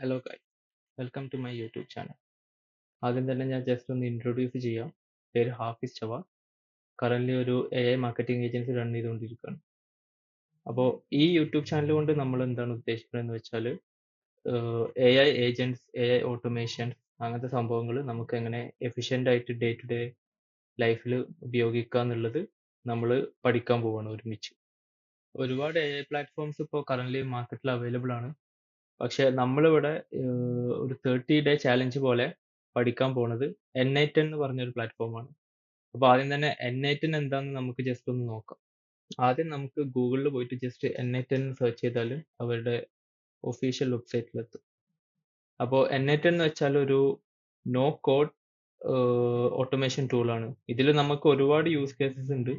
Hello guys, welcome to my YouTube channel. ആദ്യം തന്നെ ഞാൻ ജസ്റ്റ് ഒന്ന് ഇൻട്രൊഡ്യൂസ് ചെയ്യാം. പേര് ഹാഫിസ് ചവ. കറന്റ് ഒരു AI മാർക്കറ്റിംഗ് ഏജൻസി റൺ ചെയ്തുകൊണ്ടിരിക്കുകയാണ്. അപ്പോൾ ഈ യൂട്യൂബ് ചാനൽ കൊണ്ട് നമ്മൾ എന്താണ് ഉദ്ദേശിക്കുന്നത് എന്ന് വെച്ചാൽ AI ഏജൻറ്റ്സ്, AI ഓട്ടോമേഷൻസ് അങ്ങനത്തെ സംഭവങ്ങൾ നമുക്ക് എങ്ങനെ എഫിഷ്യൻ്റ് ആയിട്ട് ഡേ ടു ഡേ ലൈഫിൽ ഉപയോഗിക്കുക എന്നുള്ളത് നമ്മൾ പഠിക്കാൻ പോവുകയാണ് ഒരുമിച്ച്. ഒരുപാട് AI പ്ലാറ്റ്ഫോംസ് ഇപ്പോൾ കറന്റ് മാർക്കറ്റിൽ അവൈലബിൾ ആണ്. പക്ഷെ നമ്മളിവിടെ ഒരു 30-day ചാലഞ്ച് പോലെ പഠിക്കാൻ പോണത് N8N എന്ന് പറഞ്ഞൊരു പ്ലാറ്റ്ഫോമാണ്. അപ്പോൾ ആദ്യം തന്നെ N8N എന്താണെന്ന് നമുക്ക് ജസ്റ്റ് ഒന്ന് നോക്കാം. ആദ്യം നമുക്ക് ഗൂഗിളിൽ പോയിട്ട് ജസ്റ്റ് N8N സെർച്ച് ചെയ്താൽ അവരുടെ ഒഫീഷ്യൽ വെബ്സൈറ്റിലെത്തും. അപ്പോൾ N8N എന്ന് വെച്ചാൽ ഒരു നോ കോഡ് ഓട്ടോമേഷൻ ടൂളാണ്. ഇതിൽ നമുക്ക് ഒരുപാട് യൂസ് കേസസ് ഉണ്ട്.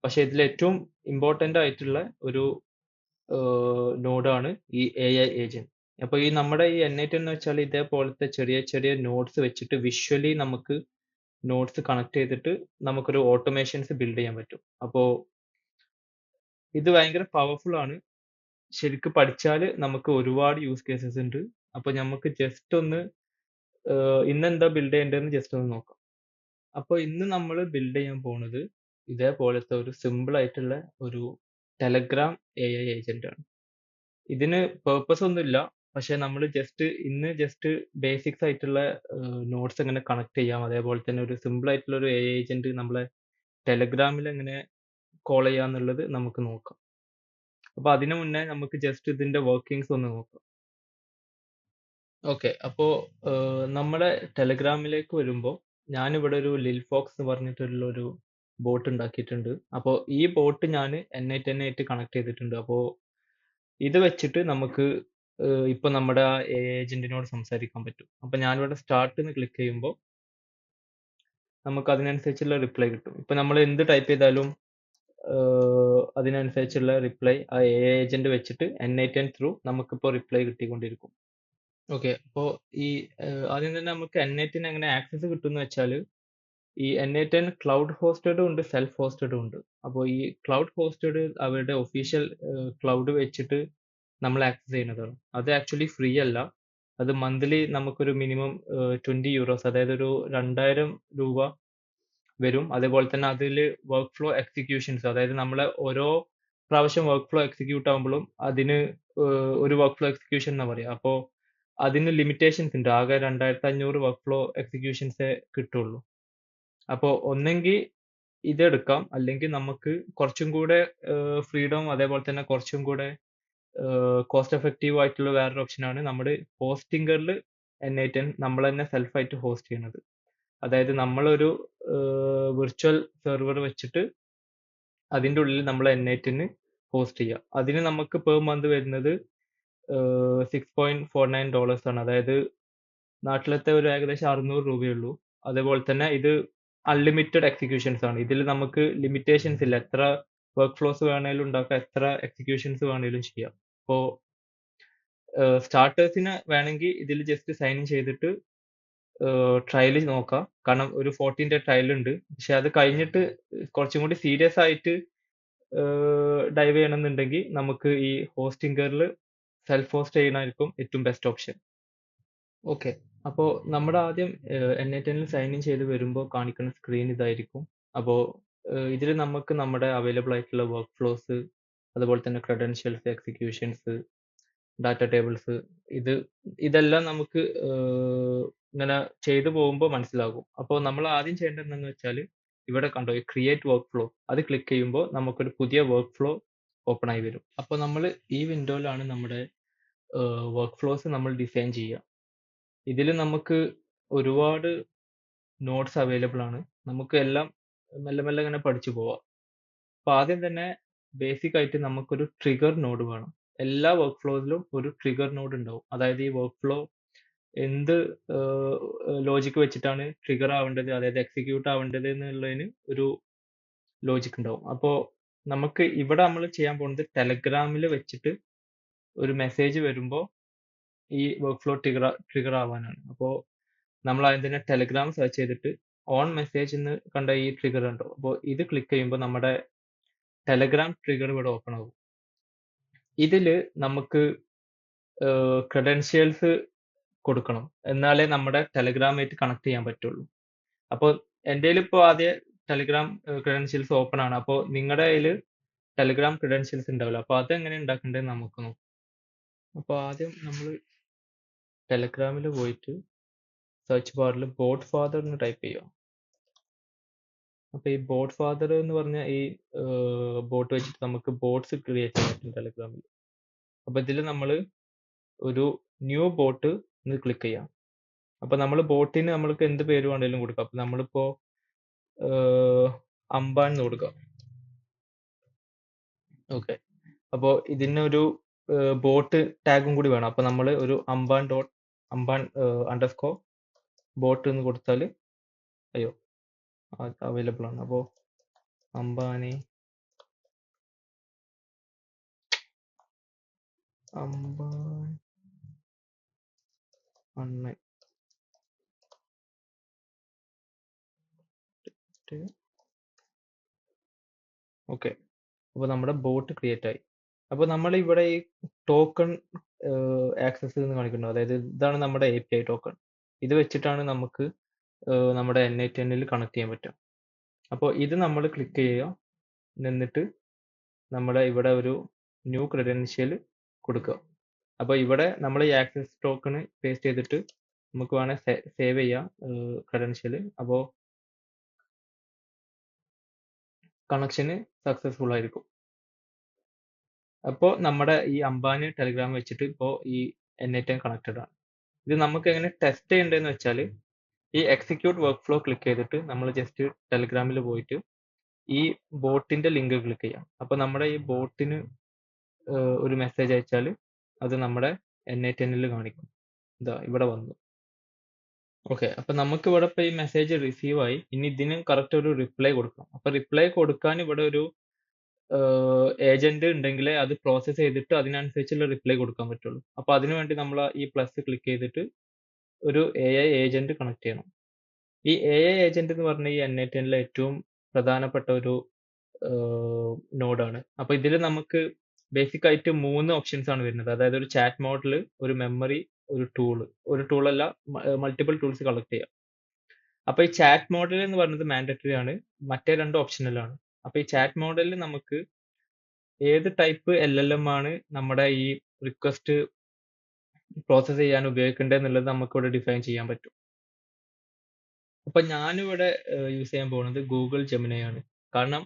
പക്ഷെ ഇതിൽ ഏറ്റവും ഇമ്പോർട്ടൻ്റ് ആയിട്ടുള്ള ഒരു നോഡാണ് ഈ AI ഏജന്റ്. അപ്പോൾ ഈ നമ്മുടെ ഈ N8 എന്ന് വെച്ചാൽ ഇതേപോലത്തെ ചെറിയ ചെറിയ നോഡ്സ് വെച്ചിട്ട് വിഷ്വലി നമുക്ക് നോഡ്സ് കണക്ട് ചെയ്തിട്ട് നമുക്കൊരു ഓട്ടോമേഷൻസ് ബിൽഡ് ചെയ്യാൻ പറ്റും. അപ്പോൾ ഇത് ഭയങ്കര പവർഫുൾ ആണ്. ശരിക്കും പഠിച്ചാൽ നമുക്ക് ഒരുപാട് യൂസ് കേസസ് ഉണ്ട്. അപ്പോൾ നമുക്ക് ജസ്റ്റ് ഒന്ന് ഇന്നെന്താ ബിൽഡ് ചെയ്യേണ്ടതെന്ന് ജസ്റ്റ് ഒന്ന് നോക്കാം. അപ്പോൾ ഇന്ന് നമ്മൾ ബിൽഡ് ചെയ്യാൻ പോകുന്നത് ഇതേപോലത്തെ ഒരു സിമ്പിൾ ആയിട്ടുള്ള ഒരു ടെലഗ്രാം AI ഏജന്റ് ആണ്. ഇതിന് പേർപ്പസ് ഒന്നുമില്ല. പക്ഷെ നമ്മൾ ഇന്ന് ജസ്റ്റ് ബേസിക്സ് ആയിട്ടുള്ള നോട്ട്സ് എങ്ങനെ കണക്ട് ചെയ്യാം, അതേപോലെ തന്നെ ഒരു സിമ്പിൾ ആയിട്ടുള്ള ഒരു AI ഏജന്റ് നമ്മളെ ടെലഗ്രാമിൽ എങ്ങനെ കോൾ ചെയ്യാന്നുള്ളത് നമുക്ക് നോക്കാം. അപ്പൊ അതിനു മുന്നേ നമുക്ക് ജസ്റ്റ് ഇതിന്റെ വർക്കിംഗ്സ് ഒന്ന് നോക്കാം. ഓക്കെ, അപ്പോൾ നമ്മുടെ ടെലഗ്രാമിലേക്ക് വരുമ്പോൾ ഞാനിവിടെ ഒരു ലിൽഫോക്സ് എന്ന് പറഞ്ഞിട്ടുള്ള ഒരു ബോട്ട് ഉണ്ടാക്കിയിട്ടുണ്ട്. അപ്പോൾ ഈ ബോട്ട് ഞാൻ N8N ആയിട്ട് കണക്ട് ചെയ്തിട്ടുണ്ട്. അപ്പോൾ ഇത് വെച്ചിട്ട് നമുക്ക് ഇപ്പൊ നമ്മുടെ ആ ഏജന്റിനോട് സംസാരിക്കാൻ പറ്റും. അപ്പൊ ഞാനിവിടെ സ്റ്റാർട്ട് എന്ന് ക്ലിക്ക് ചെയ്യുമ്പോൾ നമുക്ക് അതിനനുസരിച്ചുള്ള റിപ്ലൈ കിട്ടും. ഇപ്പൊ നമ്മൾ എന്ത് ടൈപ്പ് ചെയ്താലും അതിനനുസരിച്ചുള്ള റിപ്ലൈ ആ ഏജന്റ് വെച്ചിട്ട് N8N ത്രൂ നമുക്കിപ്പോൾ റിപ്ലൈ കിട്ടിക്കൊണ്ടിരിക്കും. ഓക്കെ, അപ്പോൾ ഈ ആദ്യം തന്നെ നമുക്ക് N8N എങ്ങനെ ആക്സസ് കിട്ടുമെന്ന് വെച്ചാൽ ഈ N8N ക്ലൗഡ് ഹോസ്റ്റഡും ഉണ്ട്, സെൽഫ് ഹോസ്റ്റഡും ഉണ്ട്. അപ്പോൾ ഈ ക്ലൗഡ് ഹോസ്റ്റഡ് അവരുടെ ഒഫീഷ്യൽ ക്ലൗഡ് വെച്ചിട്ട് നമ്മൾ ആക്സസ് ചെയ്യുന്നതാണ്. അത് ആക്ച്വലി ഫ്രീ അല്ല. അത് മന്ത്ലി നമുക്കൊരു മിനിമം 20 യൂറോസ്, അതായത് ഒരു 2000 രൂപ വരും. അതേപോലെ തന്നെ അതിൽ വർക്ക് ഫ്ലോ എക്സിക്യൂഷൻസ്, അതായത് നമ്മളെ ഓരോ പ്രാവശ്യം വർക്ക് ഫ്ലോ എക്സിക്യൂട്ട് ആകുമ്പോഴും അതിന് ഒരു വർക്ക് ഫ്ലോ എക്സിക്യൂഷൻ എന്നാ പറയുക. അപ്പോൾ അതിന് ലിമിറ്റേഷൻസ് ഉണ്ട്. ആകെ 2500 വർക്ക് ഫ്ലോ എക്സിക്യൂഷൻസേ കിട്ടുള്ളൂ. അപ്പോൾ ഒന്നെങ്കിൽ ഇതെടുക്കാം, അല്ലെങ്കിൽ നമുക്ക് കുറച്ചും കൂടെ ഫ്രീഡം, അതേപോലെ തന്നെ കുറച്ചും കൂടെ കോസ്റ്റ് എഫക്റ്റീവ് ആയിട്ടുള്ള വേറൊരു ഓപ്ഷനാണ് നമ്മുടെ ഹോസ്റ്റിംഗറിൽ N8N നമ്മൾ തന്നെ സെൽഫായിട്ട് ഹോസ്റ്റ് ചെയ്യുന്നത്. അതായത് നമ്മളൊരു വിർച്വൽ സെർവർ വെച്ചിട്ട് അതിൻ്റെ ഉള്ളിൽ നമ്മൾ N8N ഹോസ്റ്റ് ചെയ്യുക. അതിന് നമുക്ക് പെർ മന്ത് വരുന്നത് $6.49 ആണ്. അതായത് നാട്ടിലത്തെ ഒരു ഏകദേശം 600 രൂപയുള്ളൂ. അതേപോലെ തന്നെ ഇത് അൺലിമിറ്റഡ് എക്സിക്യൂഷൻസ് ആണ്. ഇതിൽ നമുക്ക് ലിമിറ്റേഷൻസ് ഇല്ല. എത്ര വർക്ക് ഫ്ലോസ് വേണേലും ഉണ്ടാക്കാം, എത്ര എക്സിക്യൂഷൻസ് വേണേലും ചെയ്യാം. അപ്പോൾ സ്റ്റാർട്ടേഴ്സിന് വേണമെങ്കിൽ ഇതിൽ ജസ്റ്റ് സൈൻ ഇൻ ചെയ്തിട്ട് ട്രയൽ നോക്കാം. കാരണം ഒരു 14-day ട്രയൽ ഉണ്ട്. പക്ഷെ അത് കഴിഞ്ഞിട്ട് കുറച്ചും കൂടി സീരിയസ് ആയിട്ട് ഡൈവ് ചെയ്യണമെന്നുണ്ടെങ്കിൽ നമുക്ക് ഈ ഹോസ്റ്റിംഗറിൽ സെൽഫ് ഹോസ്റ്റ് ചെയ്യണമായിരിക്കും ഏറ്റവും ബെസ്റ്റ് ഓപ്ഷൻ. ഓക്കെ, അപ്പോൾ നമ്മുടെ ആദ്യം N8N സൈൻ ഇൻ ചെയ്ത് വരുമ്പോൾ കാണിക്കുന്ന സ്ക്രീൻ ഇതായിരിക്കും. അപ്പോൾ ഇതിൽ നമുക്ക് നമ്മുടെ അവൈലബിൾ ആയിട്ടുള്ള വർക്ക് ഫ്ലോസ്, അതുപോലെ തന്നെ ക്രെഡൻഷ്യൽസ്, എക്സിക്യൂഷൻസ്, ഡാറ്റ ടേബിൾസ്, ഇതെല്ലാം നമുക്ക് ഇങ്ങനെ ചെയ്തു പോകുമ്പോൾ മനസ്സിലാകും. അപ്പോൾ നമ്മൾ ആദ്യം ചെയ്യേണ്ടത് എന്താണെന്ന് വെച്ചാൽ ഇവിടെ കണ്ടോ ഈ ക്രിയേറ്റ് വർക്ക് ഫ്ലോ, അത് ക്ലിക്ക് ചെയ്യുമ്പോൾ നമുക്കൊരു പുതിയ വർക്ക് ഫ്ലോ ഓപ്പൺ ആയി വരും. അപ്പോൾ നമ്മൾ ഈ വിൻഡോയിലാണ് നമ്മുടെ വർക്ക് ഫ്ലോസ് നമ്മൾ ഡിസൈൻ ചെയ്യുക. ഇതിൽ നമുക്ക് ഒരുപാട് നോട്ട്സ് അവൈലബിൾ ആണ്. നമുക്ക് എല്ലാം മെല്ലെ മെല്ലെ ഇങ്ങനെ പഠിച്ചു പോവാം. അപ്പോൾ ആദ്യം തന്നെ ബേസിക് ആയിട്ട് നമുക്കൊരു ട്രിഗർ നോഡ് വേണം. എല്ലാ വർക്ക് ഫ്ലോസിലും ഒരു ട്രിഗർ നോഡ് ഉണ്ടാവും. അതായത് ഈ വർക്ക് ഫ്ലോ എന്ത് ലോജിക്ക് വെച്ചിട്ടാണ് ട്രിഗർ ആവേണ്ടത്, അതായത് എക്സിക്യൂട്ട് ആവേണ്ടത് എന്നുള്ളതിന് ഒരു ലോജിക് ഉണ്ടാവും. അപ്പോൾ നമുക്ക് ഇവിടെ നമ്മൾ ചെയ്യാൻ പോകുന്നത് ടെലഗ്രാമിൽ വെച്ചിട്ട് ഒരു മെസ്സേജ് വരുമ്പോൾ ഈ വർക്ക് ഫ്ലോ ട്രിഗർ ആവാനാണ്. അപ്പോൾ നമ്മൾ ആദ്യം തന്നെ ടെലഗ്രാം സെർച്ച് ചെയ്തിട്ട് ഓൺ മെസ്സേജ് എന്ന് കണ്ട ഈ ട്രിഗർ ഉണ്ടോ, അപ്പോൾ ഇത് ക്ലിക്ക് ചെയ്യുമ്പോൾ നമ്മുടെ ടെലഗ്രാം ട്രിഗർ ഇവിടെ ഓപ്പൺ ആകും. ഇതിൽ നമുക്ക് ക്രെഡൻഷ്യൽസ് കൊടുക്കണം. എന്നാലേ നമ്മുടെ ടെലഗ്രാമായിട്ട് കണക്ട് ചെയ്യാൻ പറ്റുള്ളൂ. അപ്പോൾ എന്റേൽ ഇപ്പോൾ ആദ്യം ടെലഗ്രാം ക്രെഡൻഷ്യൽസ് ഓപ്പൺ ആണ്. അപ്പോൾ നിങ്ങളുടെ കയ്യിൽ ടെലഗ്രാം ക്രെഡൻഷ്യൽസ് ഉണ്ടാവില്ല. അപ്പോൾ അതെങ്ങനെ ഉണ്ടാക്കേണ്ടത് നമുക്ക് നോക്കാം. അപ്പോൾ ആദ്യം നമ്മൾ ടെലഗ്രാമിൽ പോയിട്ട് സെർച്ച് ബാറിൽ ബോട്ട് ഫാദർ എന്ന് ടൈപ്പ് ചെയ്യുക. അപ്പോൾ ഈ ബോട്ട് ഫാദർ എന്ന് പറഞ്ഞ ഈ ബോട്ട് വെച്ചിട്ട് നമുക്ക് ബോട്ട്സ് ക്രിയേറ്റ് ചെയ്യാൻ പറ്റും ടെലഗ്രാമിൽ. അപ്പോൾ ഇതിൽ നമ്മൾ ഒരു ന്യൂ ബോട്ട് എന്ന് ക്ലിക്ക് ചെയ്യാം. അപ്പോൾ നമ്മൾ ബോട്ടിന് നമ്മൾക്ക് എന്ത് പേര് വേണമെങ്കിലും കൊടുക്കാം. അപ്പോൾ നമ്മളിപ്പോൾ അമ്പാൻ എന്ന് കൊടുക്കാം. ഓക്കെ, അപ്പോൾ ഇതിനൊരു ബോട്ട് ടാഗും കൂടി വേണം. അപ്പോൾ നമ്മൾ ഒരു അമ്പാൻ അണ്ടർസ്കോർ ബോട്ട് എന്ന് കൊടുത്താൽ അയ്യോ അവൈലബിൾ ആണ്. അപ്പോൾ അമ്പാൻ അണ്ണൻ ഓക്കെ, അപ്പോൾ നമ്മുടെ ബോട്ട് ക്രിയേറ്റ് ആയി. അപ്പോൾ നമ്മൾ ഇവിടെ ഈ ടോക്കൺ ആക്സസ് എന്ന് കാണിക്കുന്നു. അതായത് ഇതാണ് നമ്മുടെ API ടോക്കൺ. ഇത് വെച്ചിട്ടാണ് നമുക്ക് നമ്മുടെ N8N കണക്ട് ചെയ്യാൻ പറ്റുക. അപ്പോൾ ഇത് നമ്മൾ ക്ലിക്ക് ചെയ്യുക, എന്നിട്ട് നമ്മുടെ ഇവിടെ ഒരു ന്യൂ ക്രെഡൻഷ്യൽ കൊടുക്കുക. അപ്പോൾ ഇവിടെ നമ്മൾ ഈ ആക്സസ് ടോക്കൺ പേസ്റ്റ് ചെയ്തിട്ട് നമുക്ക് വേണമെങ്കിൽ സേവ് ചെയ്യാം ക്രെഡൻഷ്യൽ. അപ്പോൾ കണക്ഷന് സക്സസ്ഫുൾ ആയിരിക്കും. അപ്പോൾ നമ്മുടെ ഈ അംബാനി ടെലഗ്രാം വെച്ചിട്ട് ഇപ്പോൾ ഈ N8N കണക്റ്റഡ് ആണ്. ഇത് നമുക്ക് എങ്ങനെ ടെസ്റ്റ് ചെയ്യേണ്ടതെന്ന് വെച്ചാൽ ഈ എക്സിക്യൂട്ട് വർക്ക് ഫ്ലോ ക്ലിക്ക് ചെയ്തിട്ട് നമ്മൾ ജസ്റ്റ് ടെലഗ്രാമിൽ പോയിട്ട് ഈ ബോട്ടിന്റെ ലിങ്ക് ക്ലിക്ക് ചെയ്യാം. അപ്പോൾ നമ്മുടെ ഈ ബോട്ടിന് ഒരു മെസ്സേജ് അയച്ചാൽ അത് നമ്മുടെ N8N കാണിക്കും. ഇതാ ഇവിടെ വന്നു. ഓക്കെ, അപ്പൊ നമുക്ക് ഇവിടെ ഇപ്പൊ ഈ മെസ്സേജ് റിസീവ് ആയി. ഇനി ഇതിന് കറക്റ്റ് ഒരു റിപ്ലൈ കൊടുക്കണം. അപ്പൊ റിപ്ലൈ കൊടുക്കാൻ ഇവിടെ ഒരു ഏജന്റ് ഉണ്ടെങ്കിൽ അത് പ്രോസസ് ചെയ്തിട്ട് അതിനനുസരിച്ചുള്ള റിപ്ലൈ കൊടുക്കാൻ പറ്റുള്ളൂ. അപ്പൊ അതിനു വേണ്ടി നമ്മൾ ഈ പ്ലസ് ക്ലിക്ക് ചെയ്തിട്ട് ഒരു AI ഏജന്റ് കണക്ട് ചെയ്യണം. ഈ AI ഏജന്റ് എന്ന് പറഞ്ഞ ഈ N8N ഏറ്റവും പ്രധാനപ്പെട്ട ഒരു നോഡാണ്. അപ്പൊ ഇതിൽ നമുക്ക് ബേസിക് ആയിട്ട് 3 ഓപ്ഷൻസ് ആണ് വരുന്നത്. അതായത് ഒരു ചാറ്റ് മോഡൽ, ഒരു മെമ്മറി, ഒരു ടൂൾ അല്ല മൾട്ടിപ്പിൾ ടൂൾസ് കളക്ട് ചെയ്യാം. അപ്പൊ ഈ ചാറ്റ് മോഡൽ എന്ന് പറയുന്നത് മാൻഡറ്ററി ആണ്, മറ്റേ 2 ഓപ്ഷണലാണ്. അപ്പൊ ഈ ചാറ്റ് മോഡലിൽ നമുക്ക് ഏത് ടൈപ്പ് LLM ആണ് നമ്മുടെ ഈ റിക്വസ്റ്റ് പ്രോസസ് ചെയ്യാൻ ഉപയോഗിക്കേണ്ടത് എന്നുള്ളത് നമുക്ക് ഇവിടെ ഡിഫൈൻ ചെയ്യാൻ പറ്റും. അപ്പൊ ഞാനിവിടെ യൂസ് ചെയ്യാൻ പോകുന്നത് ഗൂഗിൾ ജെമിനി ആണ്. കാരണം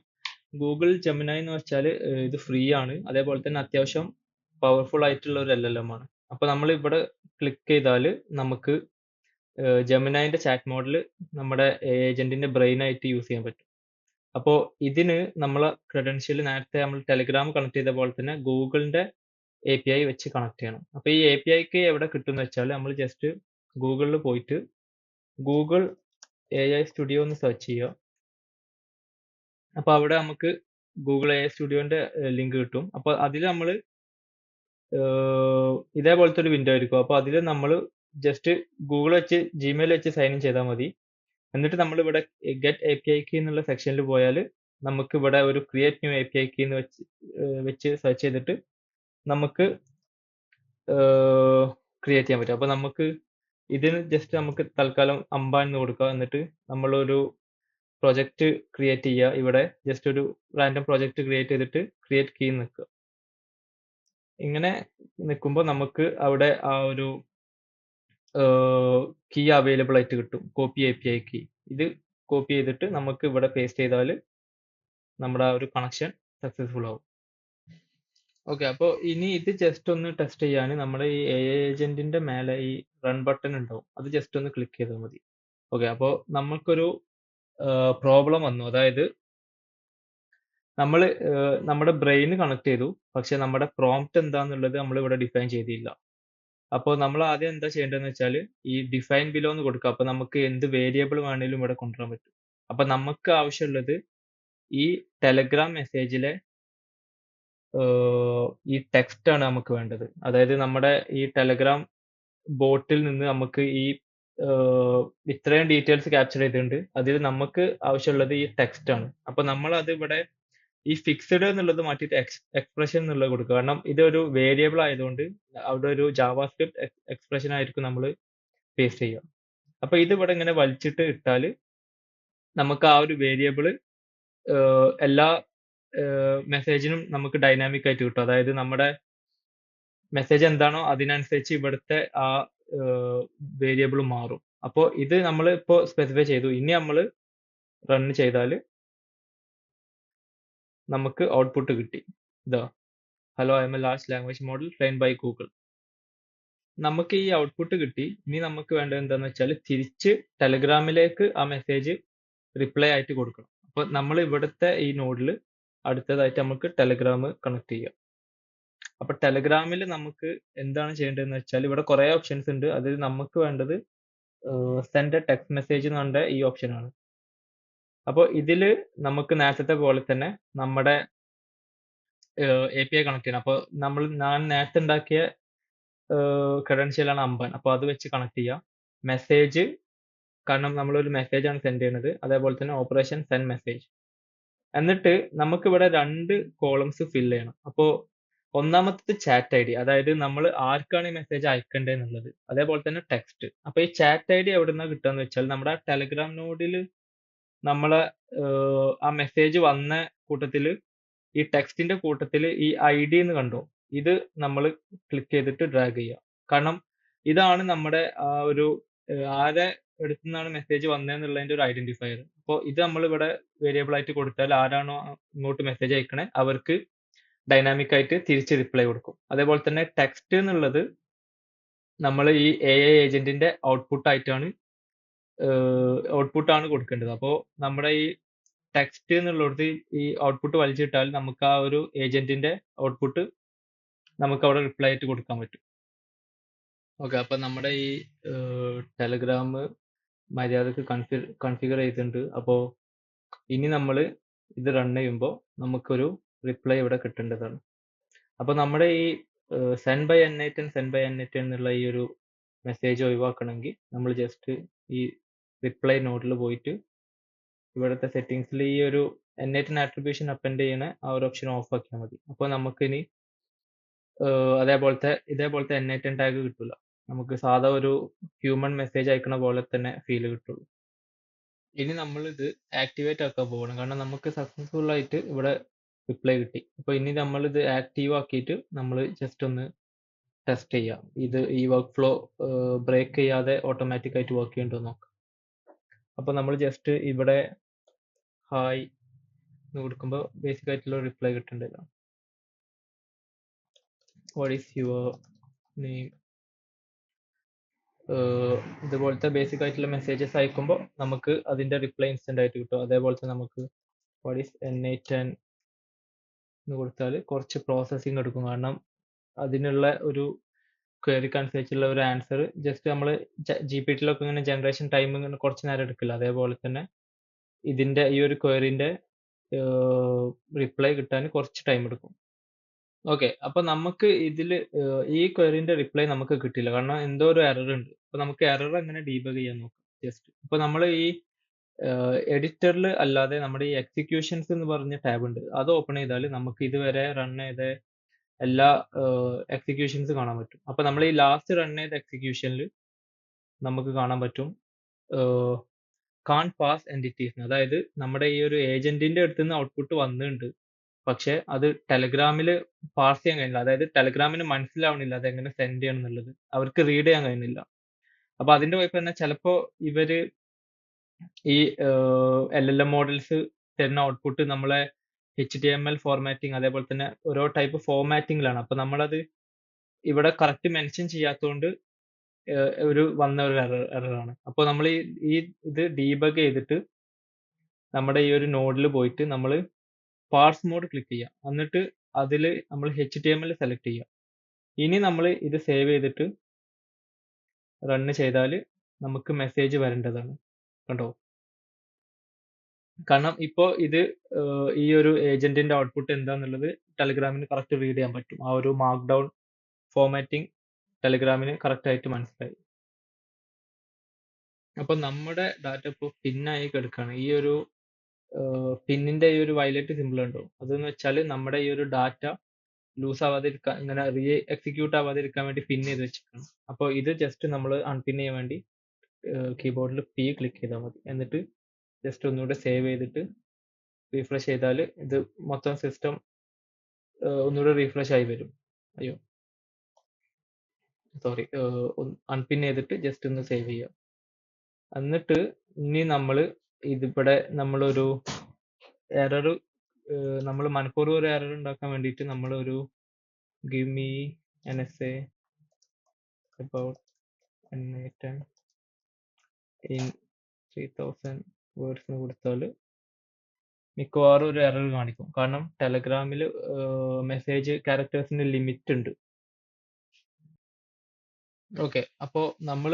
ഗൂഗിൾ ജെമിനി എന്ന് വെച്ചാൽ ഇത് ഫ്രീ ആണ്, അതേപോലെ തന്നെ അത്യാവശ്യം പവർഫുൾ ആയിട്ടുള്ള ഒരു LLM ആണ്. അപ്പൊ നമ്മൾ ഇവിടെ ക്ലിക്ക് ചെയ്താൽ നമുക്ക് ജെമിനിന്റെ ചാറ്റ് മോഡൽ നമ്മുടെ ഏജന്റിന്റെ ബ്രെയിൻ ആയിട്ട് യൂസ് ചെയ്യാൻ പറ്റും. അപ്പോൾ ഇതിന് നമ്മളെ ക്രെഡൻഷ്യൽ നേരത്തെ നമ്മൾ ടെലിഗ്രാം കണക്ട് ചെയ്ത പോലെ തന്നെ ഗൂഗിളിന്റെ API വെച്ച് കണക്ട് ചെയ്യണം. അപ്പോൾ ഈ APIക്ക് എവിടെ കിട്ടും എന്ന് വെച്ചാൽ നമ്മൾ ജസ്റ്റ് ഗൂഗിളിൽ പോയിട്ട് ഗൂഗിൾ AI സ്റ്റുഡിയോ എന്ന് സെർച്ച് ചെയ്യുക. അപ്പോൾ അവിടെ നമുക്ക് ഗൂഗിൾ AI സ്റ്റുഡിയോന്റെ ലിങ്ക് കിട്ടും. അപ്പോൾ അതിൽ നമ്മൾ ഇതേപോലത്തെ ഒരു വിൻഡോ ആയിരിക്കും. അപ്പോൾ അതിൽ നമ്മൾ ജസ്റ്റ് ഗൂഗിൾ വെച്ച് ജിമെയിൽ വെച്ച് സൈൻ ഇൻ ചെയ്താൽ മതി. എന്നിട്ട് നമ്മൾ ഇവിടെ ഗെറ്റ് API കീ എന്നുള്ള സെക്ഷനിൽ പോയാൽ നമുക്ക് ഇവിടെ ഒരു ക്രിയേറ്റ് ന്യൂ API കീ എന്ന് വെച്ച് സെർച്ച് ചെയ്തിട്ട് നമുക്ക് ക്രിയേറ്റ് ചെയ്യാൻ പറ്റും. അപ്പോൾ നമുക്ക് ഇതിന് ജസ്റ്റ് നമുക്ക് തൽക്കാലം അംബാൻ എന്ന് കൊടുക്കുക. എന്നിട്ട് നമ്മളൊരു പ്രൊജക്റ്റ് ക്രിയേറ്റ് ചെയ്യുക. ഇവിടെ ജസ്റ്റ് ഒരു റാൻഡം പ്രൊജക്റ്റ് ക്രിയേറ്റ് ചെയ്തിട്ട് ക്രിയേറ്റ് കീ നിൽക്കുക. ഇങ്ങനെ നിൽക്കുമ്പോൾ നമുക്ക് അവിടെ ആ ഒരു കീ അവൈലബിൾ ആയിട്ട് കിട്ടും, കോപ്പി API കീ. ഇത് കോപ്പി ചെയ്തിട്ട് നമുക്ക് ഇവിടെ പേസ്റ്റ് ചെയ്താൽ നമ്മുടെ ആ ഒരു കണക്ഷൻ സക്സസ്ഫുൾ ആവും. ഓക്കെ, അപ്പോൾ ഇനി ഇത് ജസ്റ്റ് ഒന്ന് ടെസ്റ്റ് ചെയ്യാൻ നമ്മുടെ ഈ AI ഏജന്റിന്റെ മേലെ ഈ റൺ ബട്ടൺ ഉണ്ടാവും, അത് ജസ്റ്റ് ഒന്ന് ക്ലിക്ക് ചെയ്താൽ മതി. ഓക്കെ, അപ്പോൾ നമുക്കൊരു പ്രോബ്ലം വന്നു. അതായത് നമ്മൾ നമ്മുടെ ബ്രെയിൻ കണക്ട് ചെയ്തു, പക്ഷെ നമ്മുടെ പ്രോംപ്റ്റ് എന്താന്നുള്ളത് നമ്മൾ ഇവിടെ ഡിഫൈൻ ചെയ്തില്ല. അപ്പോൾ നമ്മൾ ആദ്യം എന്താ ചെയ്യേണ്ടതെന്ന് വെച്ചാൽ ഈ ഡിഫൈൻ ബിലോ എന്ന് കൊടുക്കുക. അപ്പോൾ നമുക്ക് എന്ത് വേരിയബിൾ വേണമെങ്കിലും ഇവിടെ കൊണ്ടുവരാൻ പറ്റും. അപ്പോൾ നമുക്ക് ആവശ്യമുള്ളത് ഈ ടെലഗ്രാം മെസ്സേജിലെ ഈ ടെക്സ്റ്റ് ആണ് നമുക്ക് വേണ്ടത്. അതായത് നമ്മുടെ ഈ ടെലഗ്രാം ബോട്ടിൽ നിന്ന് നമുക്ക് ഈ ഇത്രയും ഡീറ്റെയിൽസ് ക്യാപ്ചർ ചെയ്തിട്ടുണ്ട്. അതിൽ നമുക്ക് ആവശ്യമുള്ളത് ഈ ടെക്സ്റ്റ് ആണ്. അപ്പോൾ നമ്മൾ അത് ഇവിടെ ഈ ഫിക്സ്ഡ് എന്നുള്ളത് മാറ്റിയിട്ട് എക്സ്പ്രഷൻ എന്നുള്ളത് കൊടുക്കുക. കാരണം ഇതൊരു വേരിയബിൾ ആയതുകൊണ്ട് അവിടെ ഒരു ജാവാസ്ക്രിപ്റ്റ് എക്സ്പ്രഷൻ ആയിരിക്കും നമ്മൾ പേസ്റ്റ് ചെയ്യുക. അപ്പൊ ഇത് ഇവിടെ ഇങ്ങനെ വലിച്ചിട്ട് ഇട്ടാൽ നമുക്ക് ആ ഒരു വേരിയബിൾ എല്ലാ മെസ്സേജിനും നമുക്ക് ഡൈനാമിക് ആയിട്ട് കിട്ടും. അതായത് നമ്മുടെ മെസ്സേജ് എന്താണോ അതിനനുസരിച്ച് ഇവിടുത്തെ ആ വേരിയബിൾ മാറും. അപ്പോൾ ഇത് നമ്മൾ ഇപ്പോൾ സ്പെസിഫൈ ചെയ്തു. ഇനി നമ്മൾ റൺ ചെയ്താൽ നമുക്ക് ഔട്ട്പുട്ട് കിട്ടി. ഇതാ, hello I am a large language model train by Google. നമുക്ക് ഈ ഔട്ട്പുട്ട് കിട്ടി. ഇനി നമുക്ക് വേണ്ടത് എന്താന്ന് വെച്ചാൽ തിരിച്ച് ടെലഗ്രാമിലേക്ക് ആ മെസ്സേജ് റിപ്ലൈ ആയിട്ട് കൊടുക്കണം. അപ്പോൾ നമ്മൾ ഇവിടുത്തെ ഈ നോഡിൽ അടുത്തതായിട്ട് നമുക്ക് ടെലഗ്രാം കണക്ട് ചെയ്യാം. അപ്പൊ ടെലഗ്രാമിൽ നമുക്ക് എന്താണ് ചെയ്യേണ്ടതെന്ന് വെച്ചാൽ ഇവിടെ കുറെ ഓപ്ഷൻസ് ഉണ്ട്. അതിൽ നമുക്ക് വേണ്ടത് സെൻഡ് എ ടെക്സ്റ്റ് മെസ്സേജ് എന്ന് പറഞ്ഞ ഈ ഓപ്ഷനാണ്. അപ്പോൾ ഇതിൽ നമുക്ക് നേരത്തെ പോലെ തന്നെ നമ്മുടെ API കണക്ട് ചെയ്യണം. അപ്പോൾ ഞാൻ നേരത്തെ ഉണ്ടാക്കിയ ക്രെഡൻഷ്യൽ ആണ് അമ്പൻ. അപ്പോൾ അത് വെച്ച് കണക്ട് ചെയ്യാം. മെസ്സേജ്, കാരണം നമ്മളൊരു മെസ്സേജ് ആണ് സെൻഡ് ചെയ്യുന്നത്. അതേപോലെ തന്നെ ഓപ്പറേഷൻ സെൻഡ് മെസ്സേജ്. എന്നിട്ട് നമുക്ക് ഇവിടെ 2 കോളംസ് ഫിൽ ചെയ്യണം. അപ്പോൾ ഒന്നാമത്തത് ചാറ്റ് ഐ ഡി, അതായത് നമ്മൾ ആർക്കാണ് ഈ മെസ്സേജ് അയക്കേണ്ടതെന്നുള്ളത്. അതേപോലെ തന്നെ ടെക്സ്റ്റ്. അപ്പൊ ഈ ചാറ്റ് ഐ ഡി എവിടുന്നാ കിട്ടുകയെന്ന് വെച്ചാൽ നമ്മുടെ ടെലഗ്രാം നോഡിൽ നമ്മളെ ആ മെസ്സേജ് വന്ന കൂട്ടത്തിൽ ഈ ടെക്സ്റ്റിന്റെ കൂട്ടത്തിൽ ഈ ഐ ഡി എന്ന് കണ്ടോ, ഇത് നമ്മൾ ക്ലിക്ക് ചെയ്തിട്ട് ഡ്രാഗ് ചെയ്യുക. കാരണം ഇതാണ് നമ്മുടെ ആ ഒരു ആരെ എടുത്തുനിന്നാണ് മെസ്സേജ് വന്നതെന്നുള്ളതിന്റെ ഒരു ഐഡന്റിഫയർ. അപ്പോൾ ഇത് നമ്മൾ ഇവിടെ വേരിയബിൾ ആയിട്ട് കൊടുത്താൽ ആരാണോ ഇങ്ങോട്ട് മെസ്സേജ് അയക്കണേ അവർക്ക് ഡൈനാമിക് ആയിട്ട് തിരിച്ച് റിപ്ലൈ കൊടുക്കും. അതേപോലെ തന്നെ ടെക്സ്റ്റ് എന്നുള്ളത് നമ്മൾ ഈ AI ഏജന്റിന്റെ ഔട്ട്പുട്ട് ആയിട്ടാണ് കൊടുക്കേണ്ടത്. അപ്പോൾ നമ്മുടെ ഈ ടെക്സ്റ്റ് എന്നുള്ളത് ഈ ഔട്ട്പുട്ട് വലിച്ചിട്ടാൽ നമുക്ക് ആ ഒരു ഏജന്റിന്റെ ഔട്ട്പുട്ട് നമുക്ക് അവിടെ റിപ്ലൈ ആയിട്ട് കൊടുക്കാൻ പറ്റും. ഓക്കെ, അപ്പൊ നമ്മുടെ ഈ ടെലഗ്രാം മര്യാദക്ക് കൺഫിഗർ ചെയ്തിട്ടുണ്ട്. അപ്പോൾ ഇനി നമ്മൾ ഇത് റൺ ചെയ്യുമ്പോൾ നമുക്കൊരു റിപ്ലൈ ഇവിടെ കിട്ടേണ്ടതാണ്. അപ്പൊ നമ്മുടെ ഈ സെൻഡ് ബൈ N8 എന്നുള്ള ഈ ഒരു മെസ്സേജ് ഒഴിവാക്കണമെങ്കിൽ നമ്മൾ ജസ്റ്റ് ഈ റിപ്ലൈ നോഡിൽ പോയിട്ട് ഇവിടുത്തെ സെറ്റിംഗ്സിൽ ഈ ഒരു N8 ആട്രിബ്യൂഷൻ അപ്പൻഡ് ചെയ്യണ ആ ഒരു ഓപ്ഷൻ ഓഫ് ആക്കിയാൽ മതി. അപ്പോൾ നമുക്കിനി ഇതേപോലത്തെ N8 ടാഗ് കിട്ടില്ല. നമുക്ക് സാധാ ഒരു ഹ്യൂമൻ മെസ്സേജ് അയക്കണ പോലെ തന്നെ ഫീൽ കിട്ടുള്ളൂ. ഇനി നമ്മൾ ഇത് ആക്ടിവേറ്റ് ആക്കാൻ പോകണം. കാരണം നമുക്ക് സക്സസ്ഫുൾ ആയിട്ട് ഇവിടെ റിപ്ലൈ കിട്ടി. അപ്പോൾ ഇനി നമ്മൾ ഇത് ആക്റ്റീവ് ആക്കിയിട്ട് നമ്മൾ ജസ്റ്റ് ഒന്ന് ടെസ്റ്റ് ചെയ്യാം. ഇത് ഈ വർക്ക് ഫ്ലോ ബ്രേക്ക് ചെയ്യാതെ ഓട്ടോമാറ്റിക് ആയിട്ട് വർക്ക് ചെയ്യുന്നുണ്ടോ നോക്കാം. അപ്പോൾ നമ്മൾ ജസ്റ്റ് ഇവിടെ ഹായ് എന്ന് കൊടുക്കുമ്പോൾ ബേസിക് ആയിട്ടുള്ള റിപ്ലൈ കിട്ടുന്നുണ്ടല്ലോ. വാട്ട് ഈസ് യുവർ നെയിം, ഇതുപോലത്തെ ബേസിക് ആയിട്ടുള്ള മെസ്സേജസ് അയക്കുമ്പോൾ നമുക്ക് അതിന്റെ റിപ്ലൈ ഇൻസ്റ്റന്റ് ആയിട്ട് കിട്ടും. അതേപോലത്തെ നമുക്ക് വാട്ട് ഈസ് N8 എന്ന് കൊടുത്താൽ കുറച്ച് പ്രോസസ്സിങ് എടുക്കും. കാരണം അതിനുള്ള ഒരു ക്വയറിക്ക് അനുസരിച്ചുള്ള ഒരു ആൻസർ ജസ്റ്റ് നമ്മൾ GPT-ലൊക്കെ ഇങ്ങനെ ജനറേഷൻ ടൈം ഇങ്ങനെ കുറച്ച് നേരം എടുക്കില്ല. അതേപോലെ തന്നെ ഇതിന്റെ ഈ ഒരു ക്വയറിന്റെ റിപ്ലൈ കിട്ടാൻ കുറച്ച് ടൈം എടുക്കും. ഓക്കെ, അപ്പൊ നമുക്ക് ഇതില് ഈ ക്വയറിന്റെ റിപ്ലൈ നമുക്ക് കിട്ടില്ല. കാരണം എന്തോ ഒരു എറർ ഉണ്ട്. അപ്പൊ നമുക്ക് എറർ എങ്ങനെ ഡീബഗ് ചെയ്യാൻ നോക്കാം ജസ്റ്റ്. അപ്പൊ നമ്മൾ ഈ എഡിറ്ററിൽ അല്ലാതെ നമ്മുടെ ഈ എക്സിക്യൂഷൻസ് എന്ന് പറഞ്ഞ ടാബ് ഉണ്ട്. അത് ഓപ്പൺ ചെയ്താൽ നമുക്ക് ഇതുവരെ റൺ ചെയ്ത എല്ലാ എക്സിക്യൂഷൻസ് കാണാൻ പറ്റും. അപ്പൊ നമ്മൾ ഈ ലാസ്റ്റ് റൺ ചെയ്ത എക്സിക്യൂഷനിൽ നമുക്ക് കാണാൻ പറ്റും കാൺ പാസ് എൻറ്റിറ്റീസ്. അതായത് നമ്മുടെ ഈ ഒരു ഏജന്റിന്റെ അടുത്ത് നിന്ന് ഔട്ട്പുട്ട് വന്നിട്ടുണ്ട്, പക്ഷെ അത് ടെലഗ്രാമിൽ പാസ് ചെയ്യാൻ കഴിയുന്നില്ല. അതായത് ടെലഗ്രാമിന് മനസ്സിലാവണില്ല അത് എങ്ങനെ സെൻഡ് ചെയ്യണം എന്നുള്ളത്. അവർക്ക് റീഡ് ചെയ്യാൻ കഴിയുന്നില്ല. അപ്പൊ അതിന്റെ കുഴപ്പം തന്നെ ചിലപ്പോ ഇവര് ഈ LLM മോഡൽസ് തരുന്ന ഔട്ട്പുട്ട് നമ്മളെ HTML ഫോർമാറ്റിംഗ് അതേപോലെ തന്നെ ഓരോ ടൈപ്പ് ഫോർമാറ്റിംഗിലാണ്. അപ്പൊ നമ്മളത് ഇവിടെ കറക്റ്റ് മെൻഷൻ ചെയ്യാത്തതുകൊണ്ട് വന്ന ഒരു എററാണ്. അപ്പോൾ നമ്മൾ ഈ ഇത് ഡീബഗ് ചെയ്തിട്ട് നമ്മുടെ ഈ ഒരു നോഡിൽ പോയിട്ട് നമ്മൾ പാർസ് മോഡ് ക്ലിക്ക് ചെയ്യാം. എന്നിട്ട് അതിൽ നമ്മൾ HTML സെലക്ട് ചെയ്യാം. ഇനി നമ്മൾ ഇത് സേവ് ചെയ്തിട്ട് റൺ ചെയ്താൽ നമുക്ക് മെസ്സേജ് വരേണ്ടതാണ്. കണ്ടോ? കാരണം ഇപ്പോൾ ഇത് ഈ ഒരു ഏജന്റിന്റെ ഔട്ട്പുട്ട് എന്താന്നുള്ളത് ടെലഗ്രാമിന് കറക്റ്റ് റീഡ് ചെയ്യാൻ പറ്റും. ആ ഒരു മാർക്ക് ഡൗൺ ഫോർമാറ്റിംഗ് ടെലഗ്രാമിന് കറക്റ്റ് ആയിട്ട് മനസ്സിലായി. അപ്പൊ നമ്മുടെ ഡാറ്റ ഇപ്പോൾ പിന്നായി കിടക്കുകയാണ്. ഈ ഒരു പിന്നിന്റെ ഈ ഒരു വയലറ്റ് സിമ്പിൾ ഉണ്ടോ, അതെന്ന് വെച്ചാൽ നമ്മുടെ ഈ ഒരു ഡാറ്റ ലൂസ് ആവാതിരിക്കാൻ, ഇങ്ങനെ റീ എക്സിക്യൂട്ട് ആവാതിരിക്കാൻ വേണ്ടി പിൻ ചെയ്ത് വെച്ചിരിക്കണം. അപ്പോൾ ഇത് ജസ്റ്റ് നമ്മൾ അൺപിൻ ചെയ്യാൻ വേണ്ടി കീബോർഡിൽ പി ക്ലിക്ക് ചെയ്താൽ മതി. എന്നിട്ട് ജസ്റ്റ് ഒന്നുകൂടെ സേവ് ചെയ്തിട്ട് റീഫ്രഷ് ചെയ്താൽ ഇത് മൊത്തം സിസ്റ്റം ഒന്നുകൂടെ റീഫ്രഷ് ആയി വരും. അയ്യോ സോറി, അൺപിൻ ചെയ്തിട്ട് ജസ്റ്റ് ഒന്ന് സേവ് ചെയ്യുക. എന്നിട്ട് ഇനി നമ്മൾ ഇതിവിടെ നമ്മളൊരു എറർ, നമ്മൾ മനഃപൂർവ്വം ഒരു എറർ ഉണ്ടാക്കാൻ വേണ്ടിയിട്ട് നമ്മളൊരു give me an essay about Manhattan in 3000 words എന്ന് കൊടുത്താൽ മിക്കവാറും ഒരു എറർ കാണിക്കും. കാരണം ടെലഗ്രാമിൽ മെസ്സേജ് ക്യാരക്ടേഴ്സിന് ലിമിറ്റ് ഉണ്ട്. ഓക്കെ, അപ്പോൾ നമ്മൾ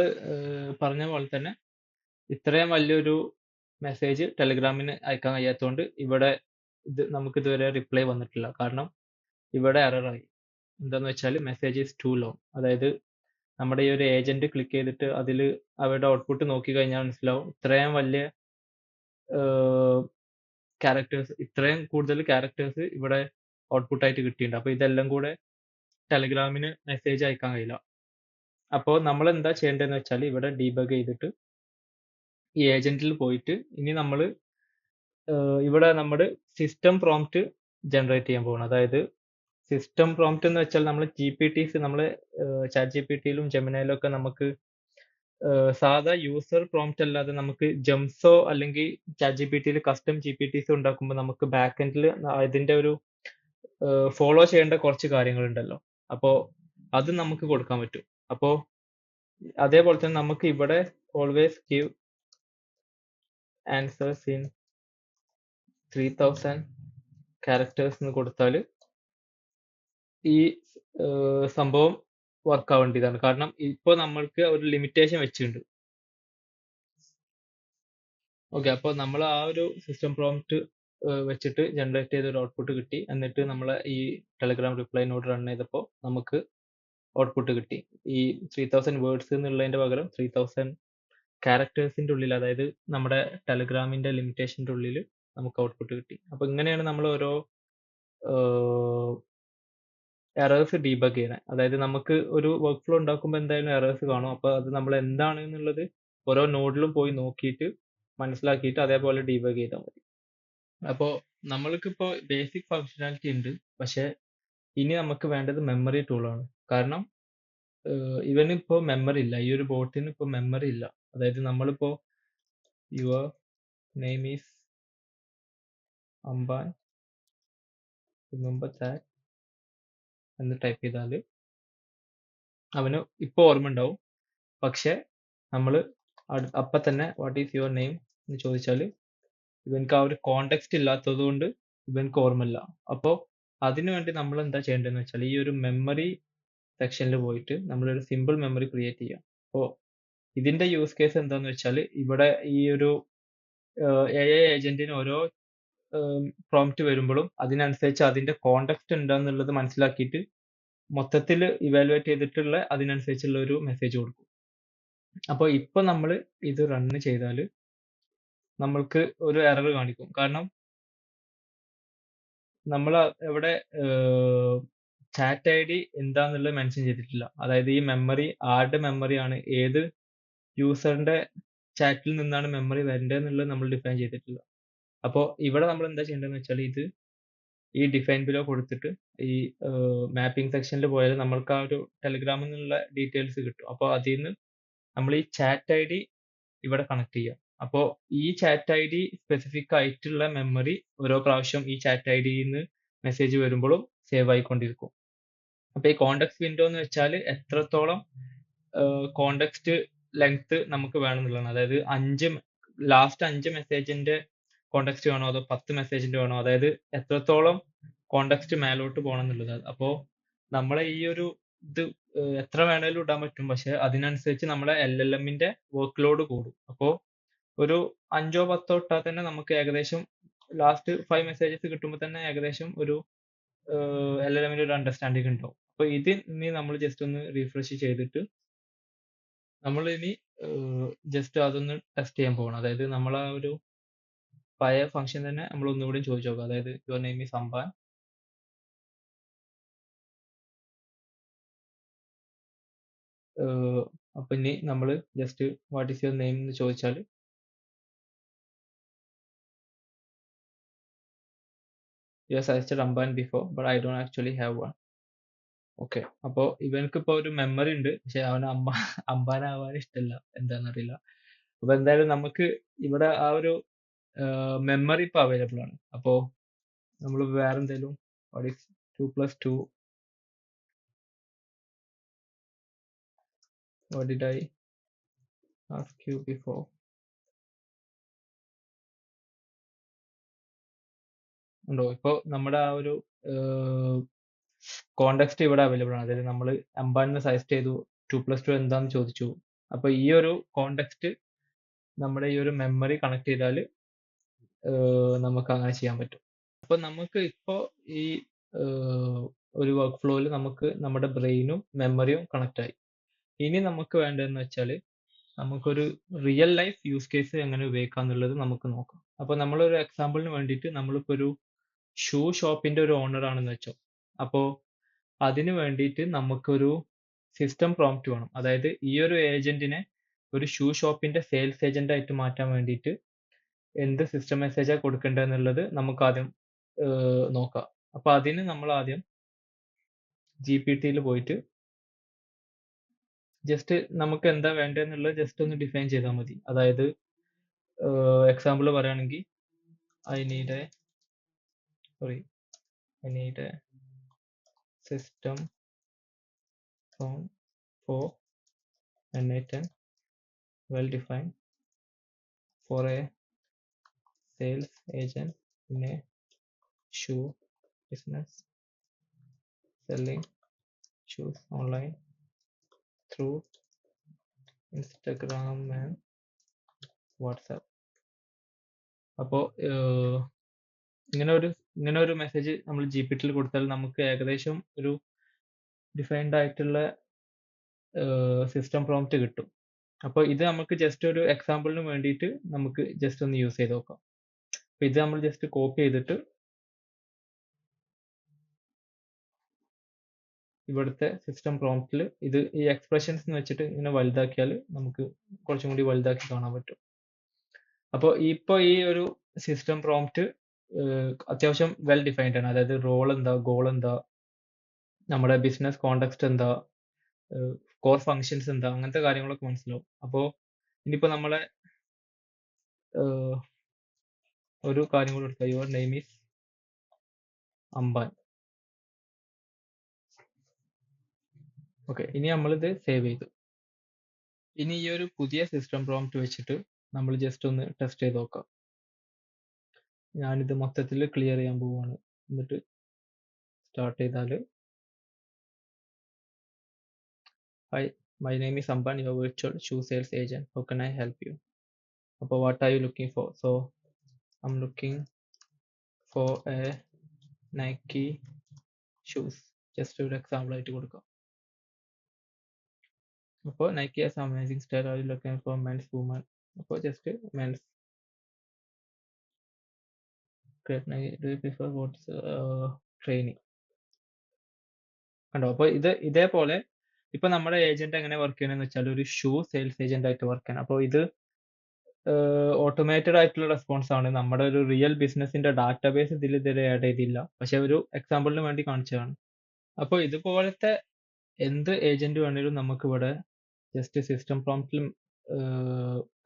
പറഞ്ഞ പോലെ തന്നെ ഇത്രയും വലിയൊരു മെസ്സേജ് ടെലഗ്രാമിന് അയക്കാൻ കഴിയാത്തതുകൊണ്ട് ഇവിടെ നമുക്ക് ഇതുവരെ റിപ്ലൈ വന്നിട്ടില്ല. കാരണം ഇവിടെ എററായി. എന്താന്ന് വെച്ചാൽ മെസ്സേജ് ഈസ് ടു ലോങ്. അതായത് നമ്മുടെ ഈ ഒരു ഏജന്റ് ക്ലിക്ക് ചെയ്തിട്ട് അതിൽ അവരുടെ ഔട്ട്പുട്ട് നോക്കി കഴിഞ്ഞാൽ മനസ്സിലാവും ഇത്രയും വലിയ ക്യാരക്ടേഴ്സ്, ഇത്രയും കൂടുതൽ ക്യാരക്ടേഴ്സ് ഇവിടെ ഔട്ട്പുട്ട് ആയിട്ട് കിട്ടിയിട്ടുണ്ട്. അപ്പോൾ ഇതെല്ലാം കൂടെ ടെലഗ്രാമിന് മെസ്സേജ് അയക്കാൻ കഴിയില്ല. അപ്പോൾ നമ്മൾ എന്താ ചെയ്യേണ്ടതെന്ന് വെച്ചാൽ ഇവിടെ ഡീബഗ് ചെയ്തിട്ട് ഈ ഏജന്റിൽ പോയിട്ട് ഇനി നമ്മൾ ഇവിടെ നമ്മുടെ സിസ്റ്റം പ്രോംപ്റ്റ് ജനറേറ്റ് ചെയ്യാൻ പോകണം. അതായത് സിസ്റ്റം പ്രോംപ്റ്റ് എന്ന് വെച്ചാൽ നമ്മൾ GPTs, നമ്മൾ ചാറ്റ് GPTയിലും ജെമിനയിലും ഒക്കെ നമുക്ക് സാധാ യൂസർ പ്രോംപ്റ്റ് അല്ലാതെ നമുക്ക് ജംസോ അല്ലെങ്കിൽ ചാറ്റ് GPTയിൽ കസ്റ്റം GPTs ഉണ്ടാക്കുമ്പോൾ നമുക്ക് ബാക്ക് എൻഡിൽ ഇതിന്റെ ഒരു ഫോളോ ചെയ്യേണ്ട കുറച്ച് കാര്യങ്ങളുണ്ടല്ലോ. അപ്പോൾ അത് നമുക്ക് കൊടുക്കാൻ പറ്റും. അപ്പോൾ അതേപോലെ തന്നെ നമുക്ക് ഇവിടെ always give answers in 3000 characters എന്ന് കൊടുത്താൽ ഈ സംഭവം വർക്ക് ആവേണ്ടതാണ്. കാരണം ഇപ്പോൾ നമ്മൾക്ക് ഒരു ലിമിറ്റേഷൻ വെച്ചിട്ടുണ്ട്. ഓക്കെ, അപ്പോൾ നമ്മൾ ആ ഒരു സിസ്റ്റം പ്രോംപ്റ്റ് വെച്ചിട്ട് ജനറേറ്റ് ചെയ്ത ഒരു ഔട്ട്പുട്ട് കിട്ടി. എന്നിട്ട് നമ്മൾ ഈ ടെലഗ്രാം റിപ്ലൈ നോഡ് റൺ ചെയ്തപ്പോൾ നമുക്ക് ഔട്ട്പുട്ട് കിട്ടി. ഈ 3000 വേർഡ്സ് എന്നുള്ളതിന്റെ പകരം 3000 ക്യാരക്ടേഴ്സിന്റെ ഉള്ളിൽ, അതായത് നമ്മുടെ ടെലഗ്രാമിന്റെ ലിമിറ്റേഷന്റെ ഉള്ളിൽ നമുക്ക് ഔട്ട്പുട്ട് കിട്ടി. അപ്പോൾ ഇങ്ങനെയാണ് നമ്മൾ ഓരോ എറേഴ്സ് ഡീബഗ് ചെയ്യണേ. അതായത് നമുക്ക് ഒരു വർക്ക് ഫ്ലോ ഉണ്ടാക്കുമ്പോൾ എന്തായാലും എറേഴ്സ് കാണും. അപ്പോൾ അത് നമ്മൾ എന്താണ് എന്നുള്ളത് ഓരോ നോഡിലും പോയി നോക്കിയിട്ട് മനസ്സിലാക്കിയിട്ട് അതേപോലെ ഡീബഗ് ചെയ്താൽ മതി. അപ്പോൾ നമ്മൾക്കിപ്പോൾ ബേസിക് ഫങ്ഷനാലിറ്റി ഉണ്ട്, പക്ഷെ ഇനി നമുക്ക് വേണ്ടത് മെമ്മറി ടൂളാണ്. കാരണം ഇവനിപ്പോ മെമ്മറി ഇല്ല, ഈ ഒരു ബോട്ടിന് ഇപ്പോൾ മെമ്മറി ഇല്ല. അതായത് നമ്മളിപ്പോ your name is Amban remember that എന്ന് ടൈപ്പ് ചെയ്താൽ അവന് ഇപ്പോൾ ഓർമ്മ ഉണ്ടാവും. പക്ഷെ നമ്മൾ അപ്പം തന്നെ വാട്ട് ഈസ് യുവർ നെയിം എന്ന് ചോദിച്ചാൽ ഇവനക്ക് ആ ഒരു കോണ്ടെക്സ്റ്റ് ഇല്ലാത്തത് കൊണ്ട് ഇവനക്ക് ഓർമ്മയില്ല. അപ്പോൾ അതിനു വേണ്ടി നമ്മൾ എന്താ ചെയ്യേണ്ടതെന്ന് വെച്ചാൽ ഈ ഒരു മെമ്മറി സെക്ഷനിൽ പോയിട്ട് നമ്മളൊരു സിമ്പിൾ മെമ്മറി ക്രിയേറ്റ് ചെയ്യാം. അപ്പോൾ ഇതിന്റെ യൂസ് കേസ് എന്താന്ന് വെച്ചാൽ ഇവിടെ ഈ ഒരു AI ഏജന്റിന് ഓരോ പ്രോംപ്റ്റ് വരുമ്പോഴും അതിനനുസരിച്ച് അതിന്റെ കോണ്ടെക്സ്റ്റ് എന്താന്നുള്ളത് മനസ്സിലാക്കിയിട്ട് മൊത്തത്തിൽ ഇവാലുവേറ്റ് ചെയ്തിട്ടുള്ള അതിനനുസരിച്ചുള്ള ഒരു മെസ്സേജ് കൊടുക്കും. അപ്പോൾ ഇപ്പൊ നമ്മൾ ഇത് റൺ ചെയ്താൽ നമ്മൾക്ക് ഒരു എറർ കാണിക്കും. കാരണം നമ്മൾ എവിടെ ചാറ്റ് ID എന്താന്നുള്ളത് മെൻഷൻ ചെയ്തിട്ടില്ല. അതായത് ഈ മെമ്മറി ആരുടെ മെമ്മറിയാണ്, ഏത് യൂസറിന്റെ ചാറ്റിൽ നിന്നാണ് മെമ്മറി വരേണ്ടതെന്നുള്ളത് നമ്മൾ ഡിഫൈൻ ചെയ്തിട്ടില്ല. അപ്പോൾ ഇവിടെ നമ്മൾ എന്താ ചെയ്യേണ്ടതെന്ന് വെച്ചാൽ ഇത് ഈ ഡിഫൈൻ ബിലോ കൊടുത്തിട്ട് ഈ മാപ്പിംഗ് സെക്ഷനിൽ പോയാൽ നമ്മൾക്ക് ആ ഒരു ടെലഗ്രാമിൽ നിന്നുള്ള ഡീറ്റെയിൽസ് കിട്ടും. അപ്പോൾ അതിൽ നിന്ന് നമ്മൾ ഈ ചാറ്റ് ID ഇവിടെ കണക്ട് ചെയ്യാം. അപ്പോൾ ഈ ചാറ്റ് ID സ്പെസിഫിക് ആയിട്ടുള്ള മെമ്മറി ഓരോ പ്രാവശ്യം ഈ ചാറ്റ് IDയിൽ നിന്ന് മെസ്സേജ് വരുമ്പോഴും സേവ് ആയിക്കൊണ്ടിരിക്കും. അപ്പോൾ ഈ കോണ്ടെക്സ്റ്റ് വിൻഡോ എന്ന് വെച്ചാൽ എത്രത്തോളം കോണ്ടെക്സ്റ്റ് ലെങ്ത് നമുക്ക് വേണമെന്നുള്ളതാണ്. അതായത് ലാസ്റ്റ് 5 മെസ്സേജിന്റെ കോണ്ടെക്സ്റ്റ് വേണോ അതോ 10 മെസ്സേജിന്റെ വേണോ, അതായത് എത്രത്തോളം കോണ്ടെക്സ്റ്റ് മേലോട്ട് പോകണം എന്നുള്ളത്. അപ്പോൾ നമ്മളെ ഈ ഒരു ഇത് എത്ര വേണേലും ഇടാൻ പറ്റും, പക്ഷെ അതിനനുസരിച്ച് നമ്മളെ LLMന്റെ വർക്ക് ലോഡ് കൂടും. അപ്പോൾ ഒരു 5ഓ 10ഓ ഇട്ടാൽ തന്നെ നമുക്ക് ഏകദേശം ലാസ്റ്റ് 5 മെസ്സേജസ് കിട്ടുമ്പോൾ തന്നെ ഏകദേശം ഒരു LLMന്റെ ഒരു അണ്ടർസ്റ്റാൻഡിങ് ഉണ്ടാവും. അപ്പോൾ ഇത് ഇനി നമ്മൾ ജസ്റ്റ് ഒന്ന് റീഫ്രഷ് ചെയ്തിട്ട് നമ്മൾ ഇനി ജസ്റ്റ് അതൊന്ന് ടെസ്റ്റ് ചെയ്യാൻ പോകണം. അതായത് നമ്മൾ ആ ഒരു പഴയ ഫംഗ്ഷൻ തന്നെ നമ്മൾ ഒന്നുകൂടി ചോദിച്ചു നോക്കാം. അതായത് യുവർ നെയിം ഈസ് അംബാൻ. അപ്പൊ ഇനി നമ്മൾ just what is your name എന്ന് ചോദിച്ചാൽ you have suggested Amban before but I don't actually have one. Okay, അപ്പോൾ ഇവനക്ക് ഇപ്പോൾ ഒരു മെമ്മറി ഉണ്ട്, പക്ഷെ അവന് അംബാനാവാൻ ഇഷ്ടമല്ല, എന്താണെന്നറിയില്ല. അപ്പൊ എന്തായാലും നമുക്ക് ഇവിടെ ആ ഒരു മെമ്മറി ഇപ്പൊ അവൈലബിൾ ആണ്. അപ്പോ നമ്മൾ വേറെ എന്തെങ്കിലും what is 2 + 2, what did I ask you before? ഉണ്ടോ? ഇപ്പോൾ നമ്മുടെ ആ ഒരു കോണ്ടെക്സ്റ്റ് ഇവിടെ അവൈലബിൾ ആണ്. അതായത് നമ്മൾ അംബാനിനെ സജസ്റ്റ് ചെയ്തു, 2 + 2 എന്താന്ന് ചോദിച്ചു. അപ്പൊ ഈ ഒരു കോണ്ടെക്സ്റ്റ് നമ്മുടെ ഈ ഒരു മെമ്മറി കണക്ട് ചെയ്താൽ നമുക്ക് അങ്ങനെ ചെയ്യാൻ പറ്റും. അപ്പൊ നമുക്ക് ഇപ്പോ ഈ ഒരു വർക്ക് ഫ്ലോയിൽ നമുക്ക് നമ്മുടെ ബ്രെയിനും മെമ്മറിയും കണക്ട് ആയി. ഇനി നമുക്ക് വേണ്ടതെന്ന് വെച്ചാൽ നമുക്കൊരു റിയൽ ലൈഫ് യൂസ് കേസ് എങ്ങനെ ഉപയോഗിക്കാം എന്നുള്ളത് നമുക്ക് നോക്കാം. അപ്പൊ നമ്മളൊരു എക്സാമ്പിളിന് വേണ്ടിയിട്ട് നമ്മളിപ്പോ ഒരു ഷൂ ഷോപ്പിന്റെ ഒരു ഓണർ ആണെന്ന് വെച്ചോ. അപ്പോ അതിന് വേണ്ടിയിട്ട് നമുക്കൊരു സിസ്റ്റം പ്രോംപ്റ്റ് വേണം. അതായത് ഈ ഒരു ഏജന്റിനെ ഒരു ഷൂ ഷോപ്പിന്റെ സെയിൽസ് ഏജന്റ് ആയിട്ട് മാറ്റാൻ വേണ്ടിയിട്ട് എന്ത് സിസ്റ്റം മെസ്സേജാണ് കൊടുക്കേണ്ടത് എന്നുള്ളത് നമുക്ക് ആദ്യം നോക്കാം. അപ്പൊ അതിന് നമ്മൾ ആദ്യം GPT-യിൽ പോയിട്ട് ജസ്റ്റ് നമുക്ക് എന്താ വേണ്ടതെന്നുള്ളത് ജസ്റ്റ് ഒന്ന് ഡിഫൈൻ ചെയ്താൽ മതി. അതായത് എക്സാമ്പിൾ പറയുകയാണെങ്കിൽ I need a system for N810 well defined for a sales agent in a shoe business selling shoes online through Instagram and WhatsApp. അപ്പോൾ ഇങ്ങനെ ഒരു മെസ്സേജ് നമ്മൾ GPT-യിൽ കൊടുത്താൽ നമുക്ക് ഏകദേശം ഒരു ഡിഫൈൻഡ് ആയിട്ടുള്ള സിസ്റ്റം പ്രോംപ്റ്റ് കിട്ടും. അപ്പോൾ ഇത് നമുക്ക് ജസ്റ്റ് ഒരു എക്സാമ്പിളിന് വേണ്ടിയിട്ട് നമുക്ക് ജസ്റ്റ് ഒന്ന് യൂസ് ചെയ്ത് നോക്കാം. അപ്പൊ ഇത് നമ്മൾ ജസ്റ്റ് കോപ്പി ചെയ്തിട്ട് ഇവിടുത്തെ സിസ്റ്റം പ്രോംപ്റ്റിൽ ഇത് ഈ എക്സ്പ്രഷൻസ് എന്ന് വെച്ചിട്ട് ഇങ്ങനെ വലുതാക്കിയാൽ നമുക്ക് കുറച്ചും കൂടി വലുതാക്കി കാണാൻ പറ്റും. അപ്പോൾ ഇപ്പോൾ ഈ ഒരു സിസ്റ്റം പ്രോംപ്റ്റ് അത്യാവശ്യം വെൽ ഡിഫൈൻഡ് ആണ്. അതായത് റോൾ എന്താ, ഗോൾ എന്താ, നമ്മുടെ ബിസിനസ് കോണ്ടെക്സ്റ്റ് എന്താ, കോർ ഫങ്ഷൻസ് എന്താ, അങ്ങനത്തെ കാര്യങ്ങളൊക്കെ മനസ്സിലാവും. അപ്പോൾ ഇനിയിപ്പോൾ നമ്മളെ ഒരു കാര്യം കൂടെ എടുക്കാം, യുവർ നെയിം ഈസ് അംബാൻ. ഓക്കെ, ഇനി നമ്മളിത് സേവ് ചെയ്തു. ഇനി ഈ ഒരു പുതിയ സിസ്റ്റം പ്രോംപ്റ്റ് വെച്ചിട്ട് നമ്മൾ ജസ്റ്റ് ഒന്ന് ടെസ്റ്റ് ചെയ്ത് നോക്കാം. ഞാനിത് മൊത്തത്തിൽ ക്ലിയർ ചെയ്യാൻ പോവുകയാണ്. എന്നിട്ട് സ്റ്റാർട്ട് ചെയ്താൽ Hi, my name is Amban, your virtual shoe sales agent. How can I help you? അപ്പോൾ what are you looking for? So I'm looking for a Nike shoes. Just ഒരു എക്സാമ്പിൾ ആയിട്ട് കൊടുക്കാം. അപ്പോൾ Nike has amazing style. Are you looking for men's, women? അപ്പോൾ just men's. Great. Do you prefer what's training? കണ്ടോ? അപ്പോൾ ഇതേപോലെ ഇപ്പൊ നമ്മുടെ ഏജന്റ് എങ്ങനെ വർക്ക് ചെയ്യണമെന്ന് വെച്ചാൽ ഒരു ഷൂ സെയിൽസ് ഏജന്റ് ആയിട്ട് വർക്ക് ചെയ്യണം. അപ്പോൾ ഇത് ഓട്ടോമേറ്റഡ് ആയിട്ടുള്ള റെസ്പോൺസ് ആണ്. നമ്മുടെ ഒരു റിയൽ ബിസിനസിന്റെ ഡാറ്റാബേസ് ഇതിൽ ഇതുവരെ ആഡ് ചെയ്തില്ല, പക്ഷെ ഒരു എക്സാമ്പിളിന് വേണ്ടി കാണിച്ചതാണ്. അപ്പോൾ ഇതുപോലത്തെ എന്ത് ഏജന്റ് വേണേലും നമുക്ക് ഇവിടെ ജസ്റ്റ് സിസ്റ്റം പ്രോംപ്റ്റിലും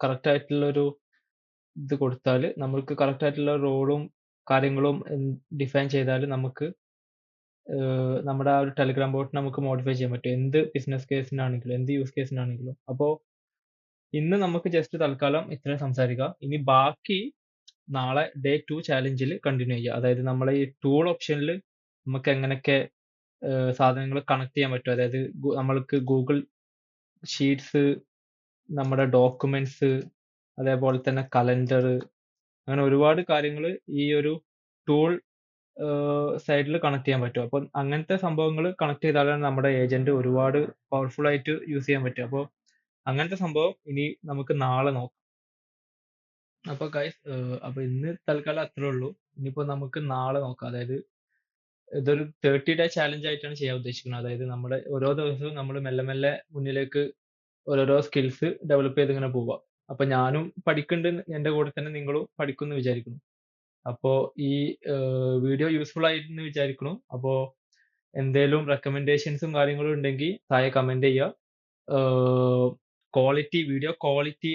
കറക്റ്റ് ആയിട്ടുള്ള ഒരു ഇത് കൊടുത്താൽ നമുക്ക് കറക്റ്റ് ആയിട്ടുള്ള റോളും കാര്യങ്ങളും ഡിഫൈൻ ചെയ്താൽ നമുക്ക് നമ്മുടെ ആ ഒരു ടെലിഗ്രാം ബോട്ട് നമുക്ക് മോഡിഫൈ ചെയ്യാൻ പറ്റും, എന്ത് ബിസിനസ് കേസിനാണെങ്കിലും എന്ത് യൂസ് കേസിനാണെങ്കിലും. അപ്പോൾ ഇന്ന് നമുക്ക് ജസ്റ്റ് തൽക്കാലം ഇത്രയും സംസാരിക്കാം. ഇനി ബാക്കി നാളെ ഡേ 2 ചാലഞ്ചിൽ കണ്ടിന്യൂ ചെയ്യുക. അതായത് നമ്മളെ ഈ ടൂൾ ഓപ്ഷനിൽ നമുക്ക് എങ്ങനെയൊക്കെ സാധനങ്ങൾ കണക്ട് ചെയ്യാൻ പറ്റും. അതായത് നമ്മൾക്ക് ഗൂഗിൾ ഷീറ്റ്സ്, നമ്മുടെ ഡോക്യുമെന്റ്സ്, അതേപോലെ തന്നെ കലണ്ടർ, അങ്ങനെ ഒരുപാട് കാര്യങ്ങൾ ഈ ഒരു ടൂൾ സൈഡിൽ കണക്ട് ചെയ്യാൻ പറ്റും. അപ്പോൾ അങ്ങനത്തെ സംഭവങ്ങൾ കണക്ട് ചെയ്താലാണ് നമ്മുടെ ഏജന്റ് ഒരുപാട് പവർഫുൾ ആയിട്ട് യൂസ് ചെയ്യാൻ പറ്റും. അപ്പോൾ അങ്ങനത്തെ സംഭവം ഇനി നമുക്ക് നാളെ നോക്കാം. അപ്പൊ ഗൈസ്, അപ്പൊ ഇന്ന് തൽക്കാലം അത്രേ ഉള്ളൂ. ഇനിയിപ്പോ നമുക്ക് നാളെ നോക്കാം. അതായത് ഇതൊരു 30-ഡേ ചാലഞ്ച് ആയിട്ടാണ് ചെയ്യാൻ ഉദ്ദേശിക്കുന്നത്. അതായത് നമ്മുടെ ഓരോ ദിവസവും നമ്മൾ മെല്ലെ മെല്ലെ മുന്നിലേക്ക് ഓരോരോ സ്കിൽസ് ഡെവലപ്പ് ചെയ്ത് ഇങ്ങനെ പോവുക. അപ്പൊ ഞാനും പഠിക്കുന്നുണ്ട്, എന്റെ കൂടെ തന്നെ നിങ്ങളും പഠിക്കുമെന്ന് വിചാരിക്കുന്നു. അപ്പോ ഈ വീഡിയോ യൂസ്ഫുൾ ആയിരുന്നു വിചാരിക്കുന്നു. അപ്പോ എന്തേലും റെക്കമെൻഡേഷൻസും കാര്യങ്ങളും ഉണ്ടെങ്കിൽ താഴെ കമന്റ് ചെയ്യുക. ക്വാളിറ്റി, വീഡിയോ ക്വാളിറ്റി,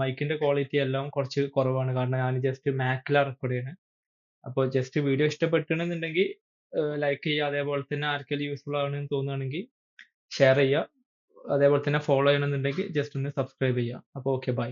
മൈക്കിന്റെ ക്വാളിറ്റി എല്ലാം കുറച്ച് കുറവാണ്. കാരണം ഞാൻ ജസ്റ്റ് മാക്കിലാണ് റെക്കോർഡ് ചെയ്യുന്നത്. അപ്പോൾ ജസ്റ്റ് വീഡിയോ ഇഷ്ടപ്പെട്ടുണ്ടെന്നുണ്ടെങ്കിൽ ലൈക്ക് ചെയ്യുക. അതേപോലെ തന്നെ ആർക്കെങ്കിലും യൂസ്ഫുൾ ആണെന്ന് തോന്നുകയാണെങ്കിൽ ഷെയർ ചെയ്യുക. അതേപോലെ തന്നെ ഫോളോ ചെയ്യണമെന്നുണ്ടെങ്കിൽ ജസ്റ്റ് ഒന്ന് സബ്സ്ക്രൈബ് ചെയ്യുക. അപ്പോൾ ഓക്കെ, ബൈ.